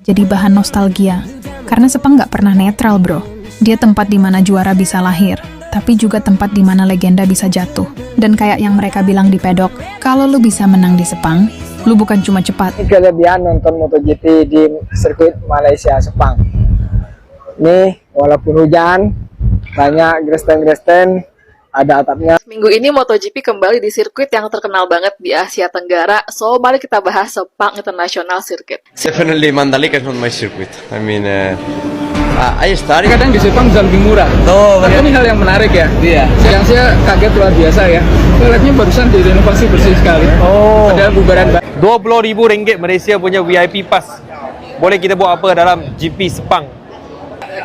jadi bahan nostalgia. Karena Sepang nggak pernah netral, bro. Dia tempat di mana juara bisa lahir, tapi juga tempat di mana legenda bisa jatuh. Dan kayak yang mereka bilang di pedok, kalau lu bisa menang di Sepang, lu bukan cuma cepat. Ini kelebihan nonton MotoGP di sirkuit Malaysia Sepang. Nih, walaupun hujan, banyak gresten-gresten, ada atapnya. Minggu ini MotoGP kembali di sirkuit yang terkenal banget di Asia Tenggara. So, mari kita bahas Sepang International Circuit. Definitely Mandalika is not my circuit. I mean, I started. Kadang di Sepang bisa lebih murah. Tapi ini hal yang menarik ya. Iya. Yang saya kaget luar biasa ya. Toiletnya barusan direnovasi bersih sekali. Ada bubaran. RM20,000 Malaysia punya VIP pass. Boleh kita buat apa dalam GP Sepang?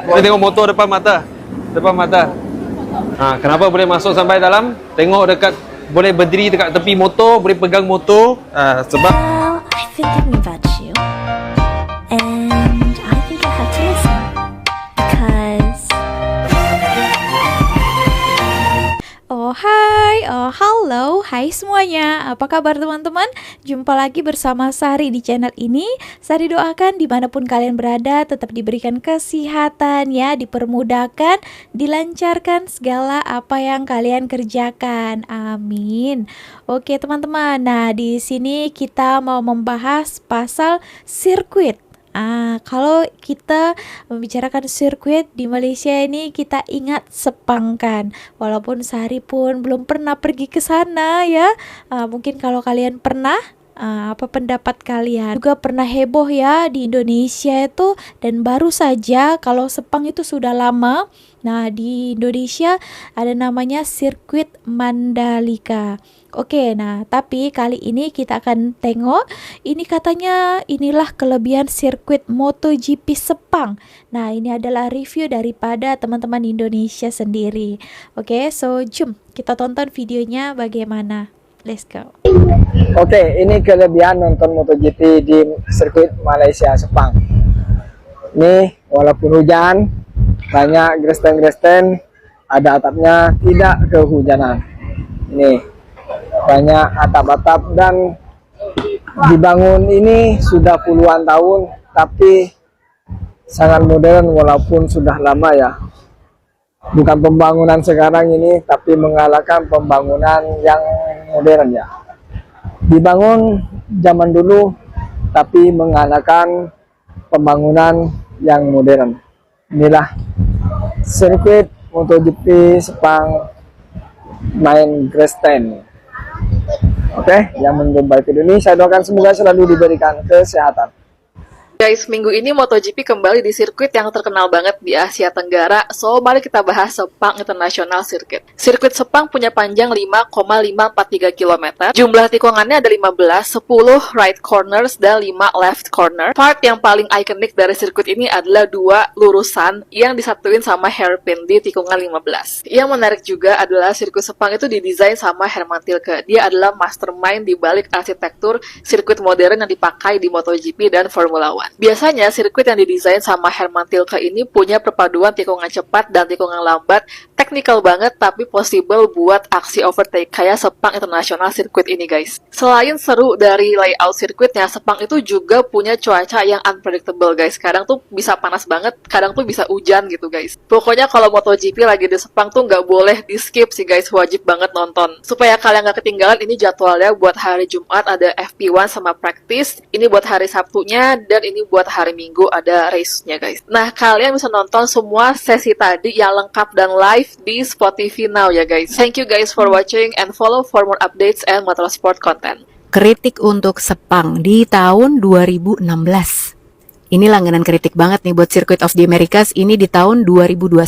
Kita tengok motor depan mata. Kenapa boleh masuk sampai dalam? Tengok dekat, boleh berdiri dekat tepi motor, boleh pegang motor. Sebab Well, I've been thinking about you, and I think I have to listen because. Halo, hai semuanya. Apa kabar teman-teman? Jumpa lagi bersama Sari di channel ini. Sari doakan dimanapun kalian berada tetap diberikan kesehatan ya, dipermudahkan, dilancarkan segala apa yang kalian kerjakan. Amin. Oke teman-teman. Nah di sini kita mau membahas pasal sirkuit. Kalau kita membicarakan sirkuit di Malaysia ini, kita ingat Sepang kan. Walaupun Sari pun belum pernah pergi ke sana ya. Mungkin kalau kalian pernah, apa pendapat kalian? Juga pernah heboh ya di Indonesia itu, dan baru saja kalau Sepang itu sudah lama. Nah di Indonesia ada namanya sirkuit Mandalika. Oke, nah tapi kali ini kita akan tengok, ini katanya inilah kelebihan sirkuit MotoGP Sepang. Nah ini adalah review daripada teman-teman Indonesia sendiri. Oke, so jom kita tonton videonya bagaimana. Let's go. Oke, ini kelebihan nonton MotoGP di sirkuit Malaysia Sepang. Nih, walaupun hujan, banyak gresten-gresten, ada atapnya, tidak kehujanan. Nih, banyak atap-atap dan dibangun ini sudah puluhan tahun, tapi sangat modern walaupun sudah lama ya. Bukan pembangunan sekarang ini, tapi mengalahkan pembangunan yang modern ya. Dibangun zaman dulu, tapi mengalahkan pembangunan yang modern. Inilah sirkuit MotoGP Sepang main grandstand. Oke, yang menonton video ini saya doakan semoga selalu diberikan kesehatan. Guys, minggu ini MotoGP kembali di sirkuit yang terkenal banget di Asia Tenggara. So, mari kita bahas Sepang International Circuit. Sirkuit Sepang punya panjang 5,543 km. Jumlah tikungannya ada 15, 10 right corners, dan 5 left corner. Part yang paling ikonik dari sirkuit ini adalah 2 lurusan yang disatuin sama hairpin di tikungan 15. Yang menarik juga adalah sirkuit Sepang itu didesain sama Herman Tilke. Dia adalah mastermind di balik arsitektur sirkuit modern yang dipakai di MotoGP dan Formula One. Biasanya sirkuit yang didesain sama Herman Tilke ini punya perpaduan tikungan cepat dan tikungan lambat, teknikal banget tapi possible buat aksi overtake kayak Sepang International Circuit ini guys. Selain seru dari layout sirkuitnya, Sepang itu juga punya cuaca yang unpredictable guys. Kadang tuh bisa panas banget, kadang tuh bisa hujan gitu guys. Pokoknya kalau MotoGP lagi di Sepang tuh nggak boleh di skip sih guys, wajib banget nonton. Supaya kalian nggak ketinggalan, ini jadwalnya buat hari Jumat ada FP1 sama practice, ini buat hari Sabtunya, dan ini buat hari Minggu ada race-nya guys. Nah kalian bisa nonton semua sesi tadi yang lengkap dan live di Sport TV Now ya guys. Thank you guys for watching and follow for more updates and motorsport content. Kritik untuk Sepang di tahun 2016. Ini langganan kritik banget nih buat Circuit of the Americas ini di tahun 2021.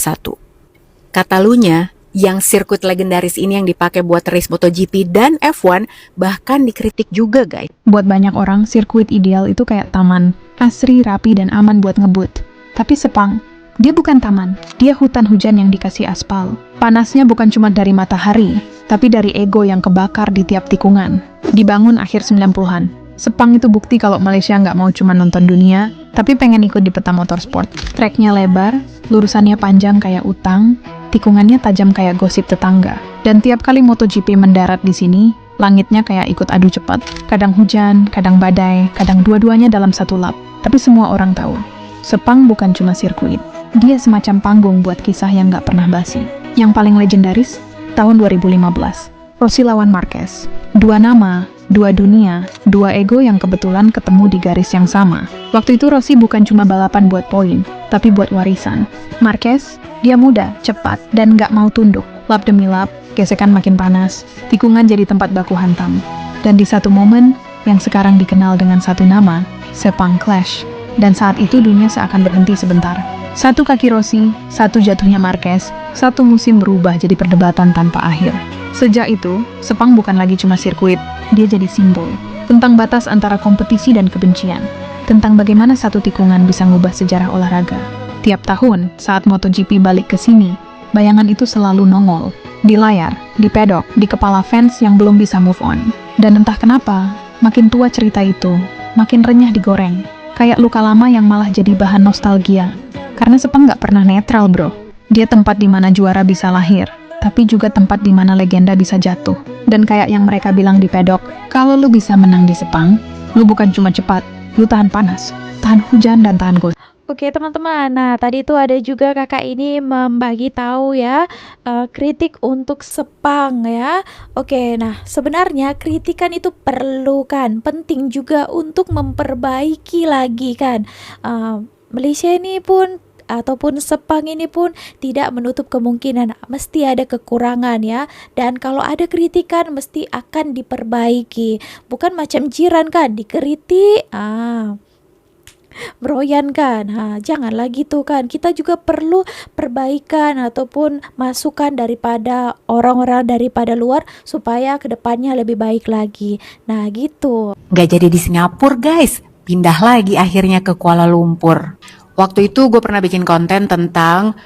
Katalunya, yang sirkuit legendaris ini yang dipakai buat race MotoGP dan F1 bahkan dikritik juga guys. Buat banyak orang, sirkuit ideal itu kayak taman, asri, rapi, dan aman buat ngebut. Tapi Sepang, dia bukan taman, dia hutan hujan yang dikasih aspal. Panasnya bukan cuma dari matahari, tapi dari ego yang kebakar di tiap tikungan. Dibangun akhir 90-an. Sepang itu bukti kalau Malaysia nggak mau cuma nonton dunia, tapi pengen ikut di peta motorsport. Treknya lebar, lurusannya panjang kayak utang, tikungannya tajam kayak gosip tetangga. Dan tiap kali MotoGP mendarat di sini, langitnya kayak ikut adu cepat. Kadang hujan, kadang badai, kadang dua-duanya dalam satu lap. Tapi semua orang tahu, Sepang bukan cuma sirkuit. Dia semacam panggung buat kisah yang nggak pernah basi. Yang paling legendaris, tahun 2015. Rossi lawan Marquez. Dua nama, dua dunia, dua ego yang kebetulan ketemu di garis yang sama. Waktu itu Rossi bukan cuma balapan buat poin, tapi buat warisan. Marquez, dia muda, cepat, dan nggak mau tunduk. Lap demi lap, gesekan makin panas, tikungan jadi tempat baku hantam. Dan di satu momen, yang sekarang dikenal dengan satu nama, Sepang Clash. Dan saat itu dunia seakan berhenti sebentar. Satu kaki Rossi, satu jatuhnya Marquez, satu musim berubah jadi perdebatan tanpa akhir. Sejak itu, Sepang bukan lagi cuma sirkuit, dia jadi simbol. Tentang batas antara kompetisi dan kebencian. Tentang bagaimana satu tikungan bisa ngubah sejarah olahraga. Tiap tahun, saat MotoGP balik ke sini, bayangan itu selalu nongol. Di layar, di pedok, di kepala fans yang belum bisa move on. Dan entah kenapa, makin tua cerita itu, makin renyah digoreng. Kayak luka lama yang malah jadi bahan nostalgia. Karena Sepang nggak pernah netral, bro. Dia tempat di mana juara bisa lahir, tapi juga tempat di mana legenda bisa jatuh. Dan kayak yang mereka bilang di pedok, kalau lu bisa menang di Sepang, lu bukan cuma cepat, lu tahan panas, tahan hujan, dan tahan gosip. Oke teman-teman, nah tadi itu ada juga kakak ini membagi tahu ya kritik untuk Sepang ya. Oke, nah sebenarnya kritikan itu perlu kan, penting juga untuk memperbaiki lagi kan. Malaysia ini pun ataupun Sepang ini pun tidak menutup kemungkinan mesti ada kekurangan ya, dan kalau ada kritikan mesti akan diperbaiki, bukan macam jiran kan dikritik beroyan kan, jangan lagi tuh kan. Kita juga perlu perbaikan ataupun masukan daripada orang-orang daripada luar supaya kedepannya lebih baik lagi. Nah gitu. Nggak jadi di Singapura guys, pindah lagi akhirnya ke Kuala Lumpur. Waktu itu gue pernah bikin konten tentang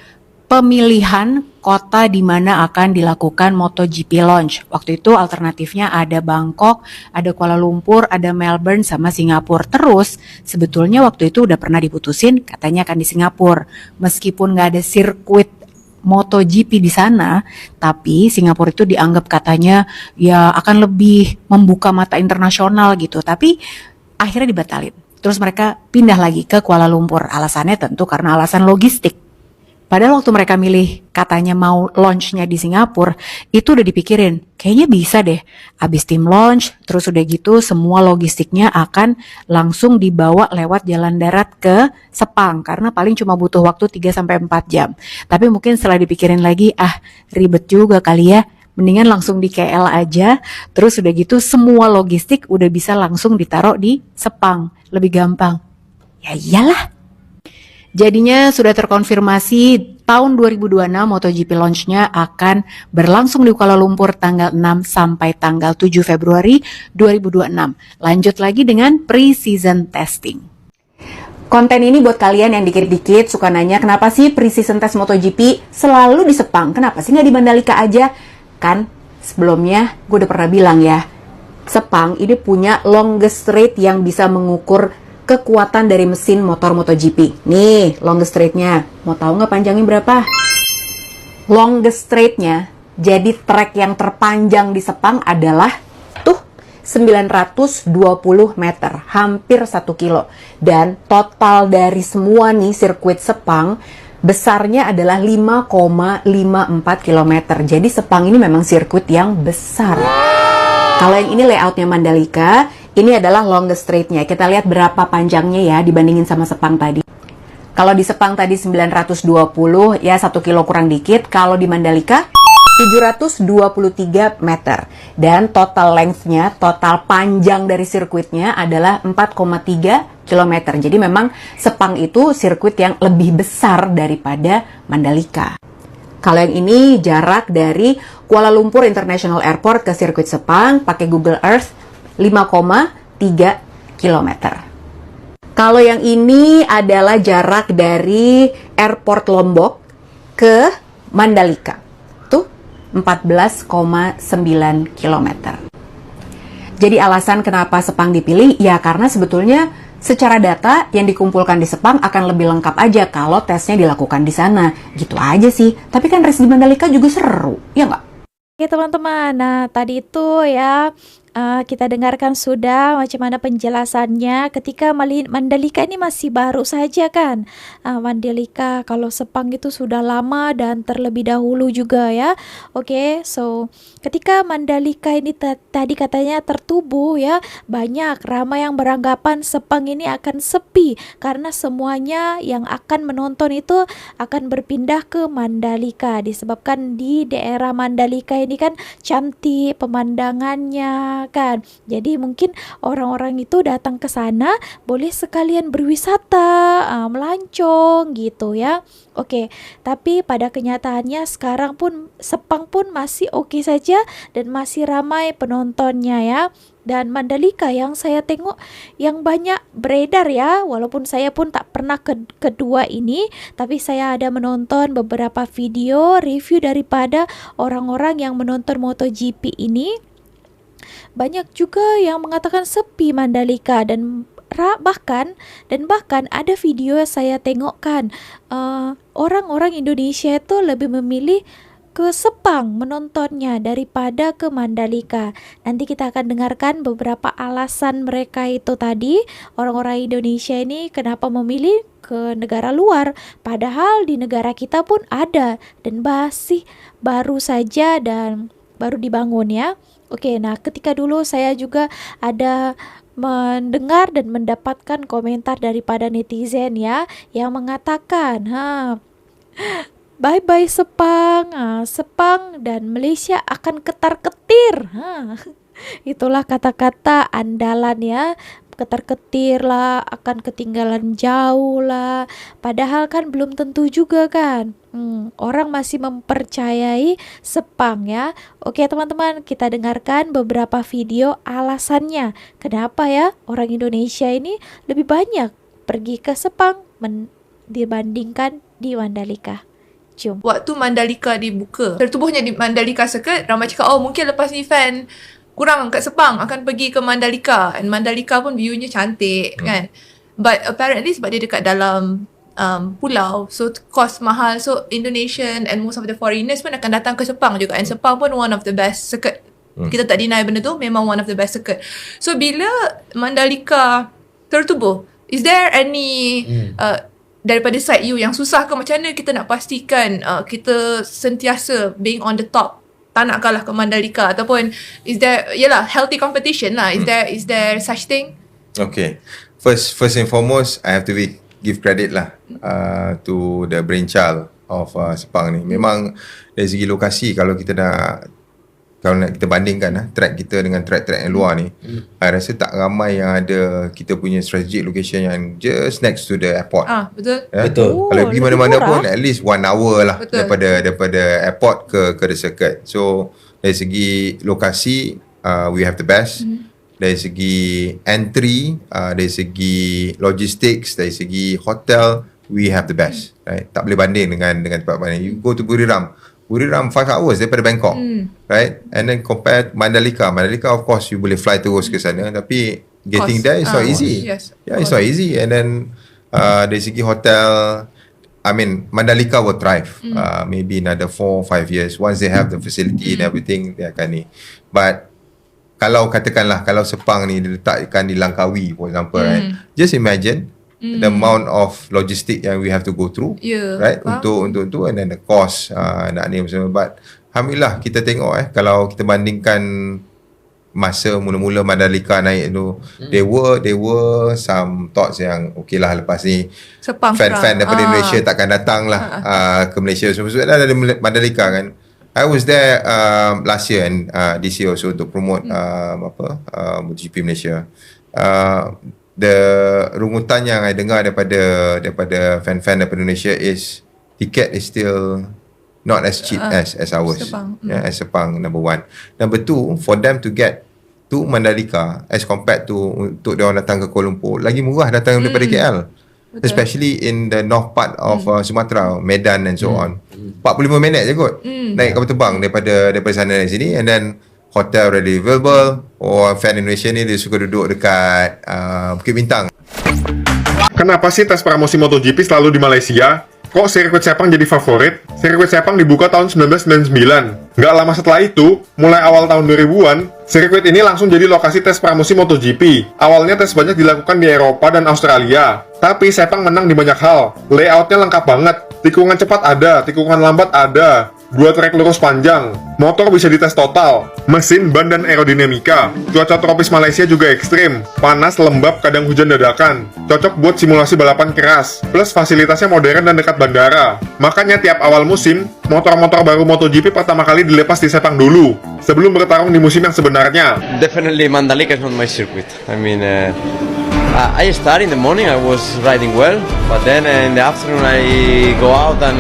pemilihan kota di mana akan dilakukan MotoGP launch. Waktu itu alternatifnya ada Bangkok, ada Kuala Lumpur, ada Melbourne, sama Singapura. Terus sebetulnya waktu itu udah pernah diputusin katanya akan di Singapura. Meskipun nggak ada sirkuit MotoGP di sana, tapi Singapura itu dianggap katanya ya akan lebih membuka mata internasional gitu. Tapi akhirnya dibatalin. Terus mereka pindah lagi ke Kuala Lumpur. Alasannya tentu karena alasan logistik. Padahal waktu mereka milih katanya mau launch-nya di Singapura, itu udah dipikirin, kayaknya bisa deh. Abis tim launch, terus udah gitu semua logistiknya akan langsung dibawa lewat jalan darat ke Sepang. Karena paling cuma butuh waktu 3-4 jam. Tapi mungkin setelah dipikirin lagi, ribet juga kali ya. Mendingan langsung di KL aja, terus udah gitu semua logistik udah bisa langsung ditaruh di Sepang. Lebih gampang. Ya iyalah. Jadinya sudah terkonfirmasi tahun 2026 MotoGP launch-nya akan berlangsung di Kuala Lumpur tanggal 6 sampai tanggal 7 Februari 2026. Lanjut lagi dengan pre-season testing. Konten ini buat kalian yang dikit-dikit suka nanya kenapa sih pre-season test MotoGP selalu di Sepang? Kenapa sih nggak di Mandalika aja? Kan sebelumnya gue udah pernah bilang ya, Sepang ini punya longest straight yang bisa mengukur kekuatan dari mesin motor MotoGP. Nih, longest straight-nya. Mau tahu nggak panjangnya berapa? Longest straight-nya, jadi trek yang terpanjang di Sepang adalah tuh 920 meter, hampir 1 kilo. Dan total dari semua nih sirkuit Sepang, besarnya adalah 5,54 km. Jadi Sepang ini memang sirkuit yang besar. Kalau yang ini layoutnya Mandalika, ini adalah longest straight-nya. Kita lihat berapa panjangnya ya dibandingin sama Sepang tadi. Kalau di Sepang tadi 920, ya 1 kilo kurang dikit. Kalau di Mandalika 723 meter. Dan total length-nya, total panjang dari sirkuitnya adalah 4,3 km. Jadi memang Sepang itu sirkuit yang lebih besar daripada Mandalika. Kalau yang ini jarak dari Kuala Lumpur International Airport ke sirkuit Sepang pakai Google Earth 5,3 km. Kalau yang ini adalah jarak dari Airport Lombok ke Mandalika. Tuh 14,9 km. Jadi alasan kenapa Sepang dipilih ya karena sebetulnya secara data yang dikumpulkan di Sepang akan lebih lengkap aja kalau tesnya dilakukan di sana. Gitu aja sih. Tapi kan race di Mandalika juga seru, ya nggak? Oke teman-teman, nah tadi itu ya kita dengarkan sudah macam mana penjelasannya ketika Mandalika ini masih baru saja kan. Mandalika kalau Sepang itu sudah lama dan terlebih dahulu juga ya. Oke, so ketika Mandalika ini tadi katanya tertubuh ya, banyak ramai yang beranggapan Sepang ini akan sepi karena semuanya yang akan menonton itu akan berpindah ke Mandalika disebabkan di daerah Mandalika ini kan cantik pemandangannya kan. Jadi mungkin orang-orang itu datang ke sana boleh sekalian berwisata, melancong gitu ya. Oke, tapi pada kenyataannya sekarang pun Sepang pun masih oke saja dan masih ramai penontonnya ya. Dan Mandalika yang saya tengok yang banyak beredar ya, walaupun saya pun tak pernah kedua ini, tapi saya ada menonton beberapa video review daripada orang-orang yang menonton MotoGP ini. Banyak juga yang mengatakan sepi Mandalika dan bahkan ada video saya tengok kan, orang-orang Indonesia itu lebih memilih ke Sepang menontonnya daripada ke Mandalika. Nanti kita akan dengarkan beberapa alasan mereka itu tadi, orang-orang Indonesia ini kenapa memilih ke negara luar, padahal di negara kita pun ada dan masih baru saja dan baru dibangun ya. Oke, nah ketika dulu saya juga ada mendengar dan mendapatkan komentar daripada netizen ya yang mengatakan, bye-bye Sepang, Sepang dan Malaysia akan ketar-ketir. Itulah kata-kata andalan ya. Ketar-ketir lah, akan ketinggalan jauh lah. Padahal kan belum tentu juga kan. Orang masih mempercayai Sepang ya. Oke teman-teman, kita dengarkan beberapa video alasannya. Kenapa ya orang Indonesia ini lebih banyak pergi ke Sepang dibandingkan di Mandalika. Jom. Waktu Mandalika dibuka, tertubuhnya di Mandalika Circuit, ramai cakap, oh mungkin lepas ni fan kurang kat Sepang akan pergi ke Mandalika. And Mandalika pun view-nya cantik kan. But apparently sebab dia dekat dalam pulau, so cost mahal, so Indonesian and most of the foreigners pun akan datang ke Sepang juga. And Sepang pun one of the best circuit. Kita tak deny benda tu, memang one of the best circuit. So bila Mandalika tertubuh, is there any daripada side you yang susah ke macam mana kita nak pastikan kita sentiasa being on the top, tak nak kalah ke Mandalika, ataupun is there healthy competition lah, is there such thing? Okay, first and foremost I have to give credit lah to the brainchild of Sepang ni. Memang dari segi lokasi, kalau nak kita bandingkan track kita dengan track-track yang luar ni, I rasa tak ramai yang ada kita punya strategic location yang just next to the airport. Betul. Betul. Kalau pergi mana-mana pun at least 1 hour lah daripada airport ke the circuit. So dari segi lokasi we have the best. Dari segi entry, dari segi logistics, dari segi hotel, we have the best. Right? Tak boleh banding dengan tempat lain. You go to Buriram 5 hours daripada Bangkok, right? And then compare Mandalika of course you boleh fly terus ke sana, tapi getting there is not easy. It's not easy. And then dari segi hotel, I mean Mandalika will thrive maybe another 4-5 years once they have the facility and everything, dia akan ni. But kalau katakanlah kalau Sepang ni diletakkan di Langkawi for example, right? Just imagine the amount of logistic yang we have to go through, right? Untuk and then the cost nak ni semua. But alhamdulillah kita tengok kalau kita bandingkan masa mula-mula Mandalika naik tu, there were some thoughts yang okay lah lepas ni fan daripada Indonesia takkan datang lah ke Malaysia. So ada Mandalika kan. I was there last year and this year also untuk promote MotoGP Malaysia. The rungutan yang I dengar daripada fan-fan daripada Indonesia is ticket is still not as cheap as ours. Sepang. As Sepang, number 1. Number 2, for them to get to Mandalika as compared to untuk dia orang datang ke Kuala Lumpur, lagi murah datang daripada KL. Betul. Especially in the north part of Sumatera, Medan and so on. 45 minit je kot naik kapal terbang daripada sana dari sini, and then hotel ready available. Fan Indonesia ni dia suka duduk dekat Bukit Bintang. Kenapa sih tes pramusim MotoGP selalu di Malaysia? Kok sirkuit Sepang jadi favorit? Sirkuit Sepang dibuka tahun 1999. Nggak lama setelah itu, mulai awal tahun 2000-an, sirkuit ini langsung jadi lokasi tes pramusim MotoGP. Awalnya tes banyak dilakukan di Eropa dan Australia, tapi Sepang menang di banyak hal. Layoutnya lengkap banget, tikungan cepat ada, tikungan lambat ada, 2 trek lurus panjang, motor bisa dites total, mesin, ban, dan aerodinamika. Cuaca tropis Malaysia juga ekstrim, panas, lembab, kadang hujan dadakan. Cocok buat simulasi balapan keras, plus fasilitasnya modern dan dekat bandara. Makanya tiap awal musim, motor-motor baru MotoGP pertama kali dilepas di Sepang dulu, sebelum bertarung di musim yang sebenarnya. Definitely Mandalika is not my circuit. I mean, I started in the morning, I was riding well, but then in the afternoon I go out and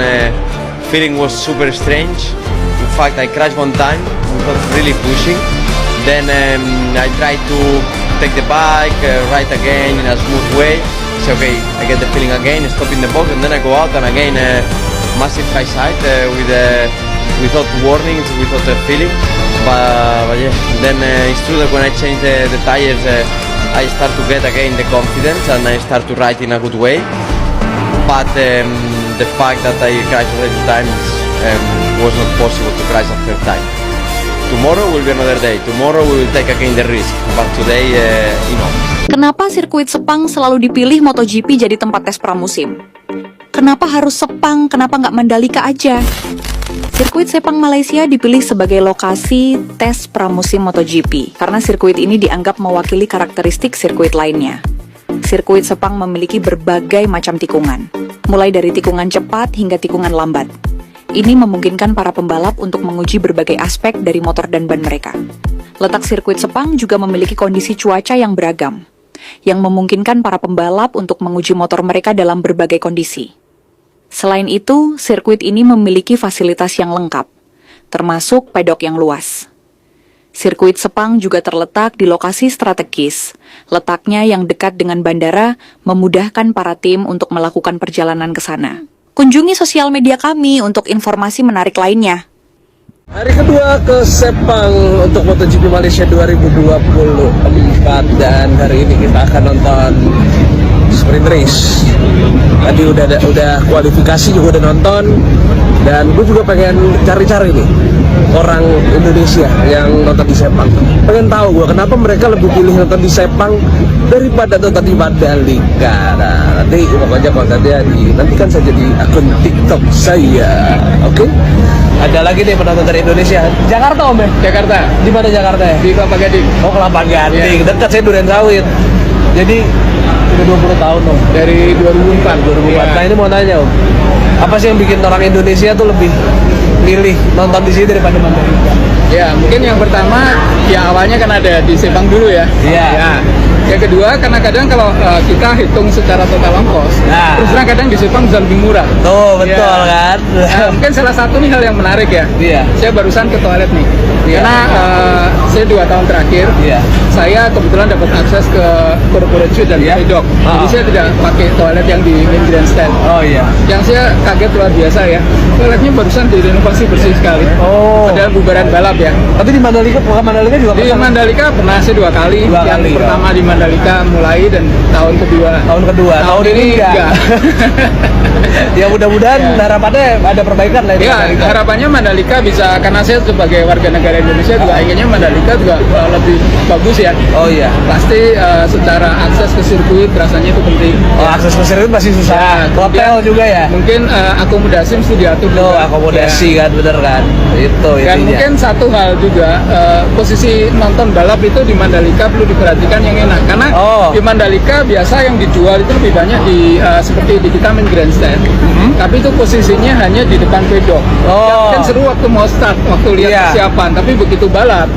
feeling was super strange. In fact, I crashed one time without really pushing. Then I tried to take the bike, ride again in a smooth way. So okay, I get the feeling again, stop in the box, and then I go out and again massive high side without warnings, without a feeling. But yeah, then it's true that when I change the tires, I start to get again the confidence and I start to ride in a good way. But the fact that I crashed already 2 times was not possible to crash a 3rd time. Tomorrow will be another day. Tomorrow we will take again the risk. But today, Kenapa sirkuit Sepang selalu dipilih MotoGP jadi tempat tes pramusim? Kenapa harus Sepang? Kenapa nggak Mandalika aja? Sirkuit Sepang Malaysia dipilih sebagai lokasi tes pramusim MotoGP karena sirkuit ini dianggap mewakili karakteristik sirkuit lainnya. Sirkuit Sepang memiliki berbagai macam tikungan, mulai dari tikungan cepat hingga tikungan lambat. Ini memungkinkan para pembalap untuk menguji berbagai aspek dari motor dan ban mereka. Letak sirkuit Sepang juga memiliki kondisi cuaca yang beragam, yang memungkinkan para pembalap untuk menguji motor mereka dalam berbagai kondisi. Selain itu, sirkuit ini memiliki fasilitas yang lengkap, termasuk pedok yang luas. Sirkuit Sepang juga terletak di lokasi strategis. Letaknya yang dekat dengan bandara memudahkan para tim untuk melakukan perjalanan ke sana. Kunjungi sosial media kami untuk informasi menarik lainnya. Hari kedua ke Sepang untuk MotoGP Malaysia 2024 dan hari ini kita akan nonton sprint race. Tadi udah kualifikasi juga udah nonton dan gue juga pengen cari-cari nih orang Indonesia yang nonton di Sepang. Pengen tahu gue kenapa mereka lebih pilih nonton di Sepang daripada nonton di Mandalika. Nah, nanti pokoknya kontennya nantikan saja di akun TikTok saya. Oke? Ada lagi nih penonton dari Indonesia. Jakarta Om ya? Jakarta. Di mana Jakarta ya? Di Kelapa Gading. Oh, Kelapa Gading. Yeah. Dekat saya Durian Sawit. Jadi udah 20 tahun Om. Dari 2004. Yeah. Nah, ini mau tanya Om. Apa sih yang bikin orang Indonesia tuh lebih milih nonton di sini daripada Mandalika? Ya, mungkin yang pertama ya awalnya kan ada di Sepang dulu ya. Iya. Ya. Yang kedua karena kadang kalau kita hitung secara total ongkos, terus terang kadang di Sepang bisa lebih murah. Tuh, betul ya. Kan? Mungkin salah satu nih hal yang menarik ya. Iya. Saya barusan ke toilet nih. Iya. Karena saya 2 tahun terakhir, saya kebetulan dapat akses ke corporate suite dan pedok. Jadi saya tidak pakai toilet yang di main grandstand. Oh iya. Yang saya kaget luar biasa ya. Toiletnya barusan direnovasi bersih sekali. Oh. Padahal bubaran balap ya. Tapi di Mandalika juga pernah? Di Mandalika pernah saya 2 kali. Yang pertama di Mandalika mulai dan tahun kedua. Tahun ini enggak. Ya mudah-mudahan harapannya ada perbaikan lah. Ya harapannya Mandalika bisa, karena saya sebagai warga negara Indonesia juga inginnya Mandalika juga lebih bagus ya. Oh iya. Pasti secara akses ke sirkuit rasanya itu penting. Oh ya. Akses ke sirkuit masih susah. Ya, hotel juga ya. Mungkin akomodasi mesti diatur. Akomodasi ya. Kan bener kan. Itu dan mungkin satu hal juga posisi nonton balap itu di Mandalika perlu diperhatikan yang enak karena di Mandalika biasa yang dijual itu lebih banyak di seperti di kita main grandstand. Tapi itu posisinya hanya di depan pedok. Kan seru waktu mau start, waktu lihat persiapan, tapi begitu balap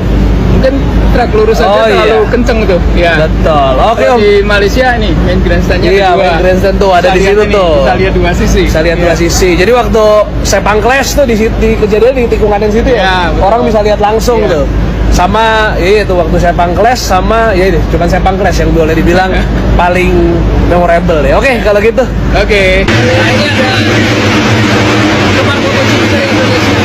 mungkin trek lurus aja terlalu kenceng tuh. Ya. Betul. Oke Om. Di Malaysia nih main grandstandnya kedua. Main grandstand tuh ada di situ tuh. Kita lihat 2 sisi. Bisa lihat 2 sisi. Jadi waktu Sepang Clash tuh di kejadian di tikungan yang situ ya. Orang bisa lihat langsung tuh. Sama itu waktu Sepang Clash sama ya ini cuman Sepang Clash yang boleh dibilang paling memorable ya. Oke, kalau gitu. Oke. Nah, ini ada teman MotoGP dari Indonesia.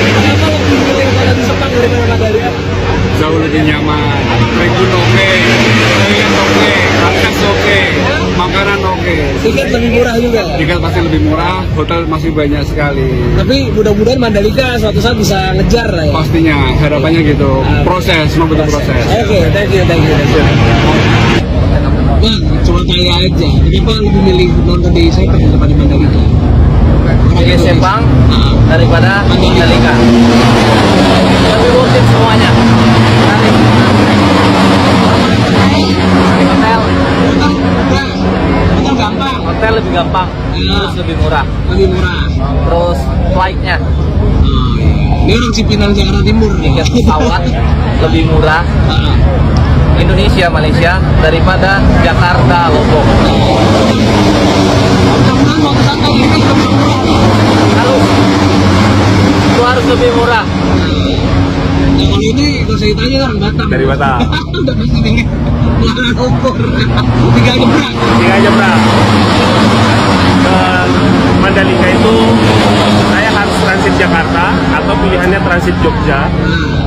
Kenapa lebih pilih pada Sepang daripada Mandalika? Jauh lebih nyaman. Tribun oke, oke, akses oke, makanan oke. Tiket lebih murah juga. Tiket pasti lebih murah, hotel masih banyak sekali. Tapi mudah-mudahan Mandalika suatu saat bisa ngejar lah ya. Pastinya, harapannya gitu. Proses, semua butuh proses. Oke, thank you. Bang, cuma tanya aja. Kenapa lebih milih nonton di Sepang daripada di Mandalika? Pilih Sepang daripada Mandalika. Lebih worth it semuanya. Hotel lebih gampang, terus lebih murah. Terus flightnya. Ini orang Cipinang Jakarta Timur. Tiket pesawat lebih murah. Indonesia, Malaysia daripada Jakarta, Lombok. Harus lebih murah. Nah, kalau ini kalau saya tanya orang Batam. Dari Batam. Udah pasti nih. Ukur. 3 jam. Dan Mandalika itu saya harus transit Jakarta atau pilihannya transit Jogja.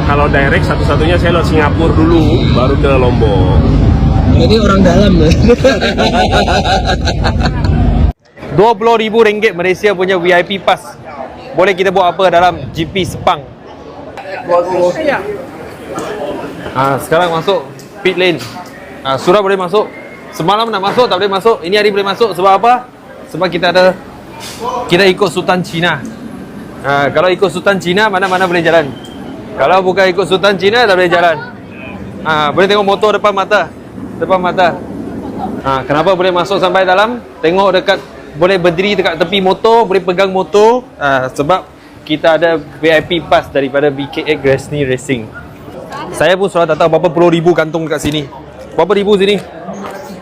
Kalau direct satu-satunya saya lewat Singapura dulu, baru ke Lombok. Jadi orang dalam ya. RM20,000 Malaysia punya VIP pass. Boleh kita buat apa dalam GP Sepang? Sekarang masuk pit lane. Surah boleh masuk. Semalam nak masuk, tak boleh masuk. Ini hari boleh masuk. Sebab apa? Sebab kita ikut Sultan Cina. Kalau ikut Sultan Cina, mana-mana boleh jalan. Kalau bukan ikut Sultan Cina, tak boleh jalan. Boleh tengok motor depan mata. Kenapa boleh masuk sampai dalam? Tengok dekat, boleh berdiri dekat tepi motor, boleh pegang motor. Sebab kita ada VIP pass daripada BKX Gresny Racing. Saya pun sudah tak tahu berapa puluh ribu kantung dekat sini. Berapa ribu sini?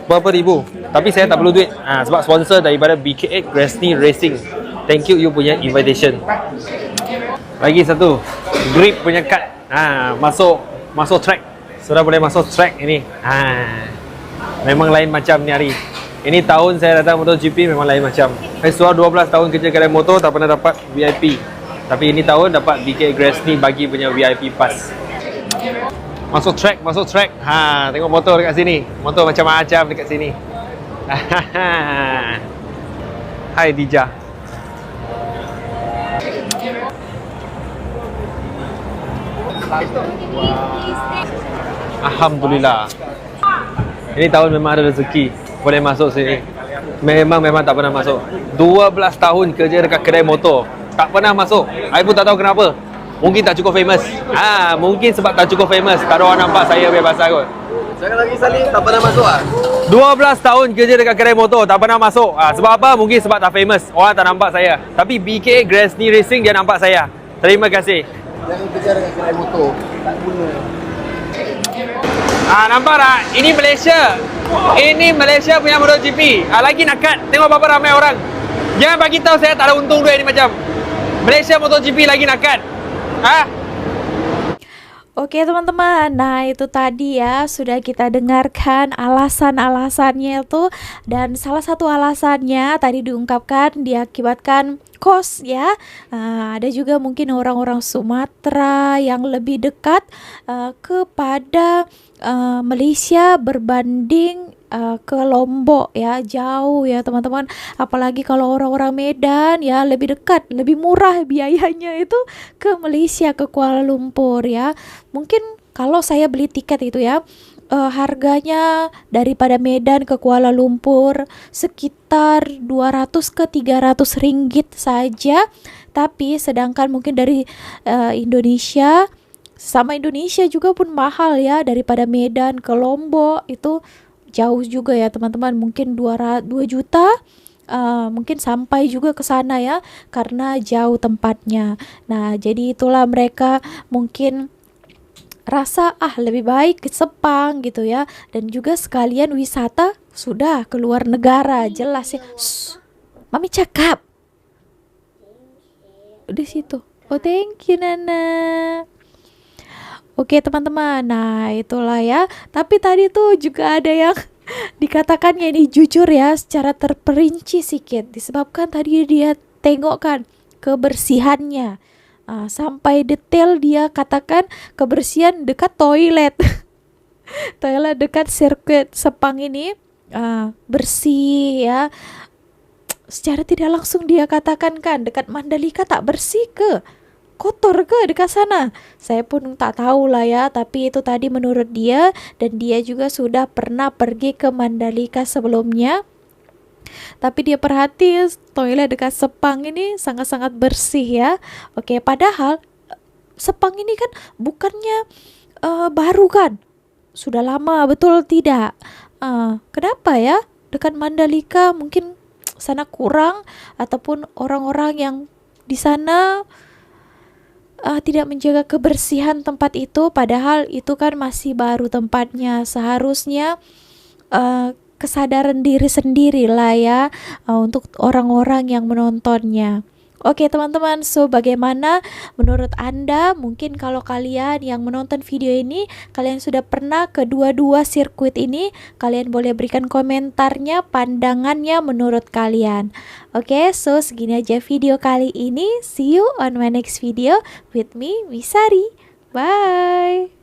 Berapa ribu? Tapi saya tak perlu duit. Sebab sponsor daripada BKX Gresny Racing. Thank you punya invitation. Lagi satu, grip punya card. Masuk track. Sudah boleh masuk track ini. Memang lain macam ni hari. Ini tahun saya datang MotoGP memang lain macam. Saya sudah 12 tahun kerja kedai motor, tak pernah dapat VIP. Tapi ini tahun dapat BKX Gresny bagi punya VIP pass. Masuk track. Tengok motor dekat sini. Motor macam-macam dekat sini. Hai Dija. Alhamdulillah. Ini tahun memang ada rezeki. Boleh masuk sini. Memang tak pernah masuk. 12 tahun kerja dekat kedai motor, tak pernah masuk. Saya pun tak tahu kenapa. Mungkin tak cukup famous. Mungkin sebab tak cukup famous. Tak ada orang nampak saya biasa kot. Saya lagi Salim tak pernah masuk 12 tahun kerja dekat kedai motor, tak pernah masuk. Sebab apa? Mungkin sebab tak famous. Orang tak nampak saya. Tapi BKX Gresny Racing dia nampak saya. Terima kasih. Jangan kerja dekat kedai motor. Tak guna. Nampak tak? Ini Malaysia punya MotoGP. Lagi nak cut. Tengok berapa ramai orang. Jangan bagi tahu saya tak ada untung duit ni macam. Malaysia MotoGP lagi nak cut. Oke teman-teman, nah itu tadi ya sudah kita dengarkan alasan-alasannya itu, dan salah satu alasannya tadi diungkapkan diakibatkan kos ya. Ada juga mungkin orang-orang Sumatera yang lebih dekat kepada Malaysia berbanding ke Lombok ya, jauh ya teman-teman. Apalagi kalau orang-orang Medan ya lebih dekat, lebih murah biayanya itu ke Malaysia, ke Kuala Lumpur ya. Mungkin kalau saya beli tiket itu ya, harganya daripada Medan ke Kuala Lumpur sekitar 200 ke 300 ringgit saja. Tapi sedangkan mungkin dari Indonesia, sama Indonesia juga pun mahal ya, daripada Medan ke Lombok itu jauh juga ya teman-teman. Mungkin 2 juta mungkin sampai juga ke sana ya, karena jauh tempatnya. Nah jadi itulah mereka mungkin rasa lebih baik ke Sepang gitu ya, dan juga sekalian wisata sudah keluar negara. Jelas ya. Mami cakap udah situ. Oh thank you Nana. Oke teman-teman, nah itulah ya. Tapi tadi tuh juga ada yang dikatakannya ini jujur ya, secara terperinci sedikit. Disebabkan tadi dia tengokkan kebersihannya. Sampai detail dia katakan kebersihan dekat toilet. Toilet dekat sirkuit Sepang ini bersih ya. secara tidak langsung dia katakan kan, dekat Mandalika tak bersih ke? Kotor ke dekat sana? Saya pun tak tahu lah ya, tapi itu tadi menurut dia, dan dia juga sudah pernah pergi ke Mandalika sebelumnya. Tapi dia perhati toilet dekat Sepang ini sangat-sangat bersih ya. Oke, padahal Sepang ini kan bukannya baru kan? Sudah lama, betul tidak? Kenapa ya? Dekat Mandalika mungkin sana kurang, ataupun orang-orang yang di sana tidak menjaga kebersihan tempat itu, padahal itu kan masih baru tempatnya. Seharusnya kesadaran diri sendiri lah ya untuk orang-orang yang menontonnya. Oke teman-teman, so bagaimana menurut Anda? Mungkin kalau kalian yang menonton video ini, kalian sudah pernah ke dua-dua sirkuit ini, kalian boleh berikan komentarnya, pandangannya menurut kalian. Oke, so segini aja video kali ini. See you on my next video with me, Wisari. Bye!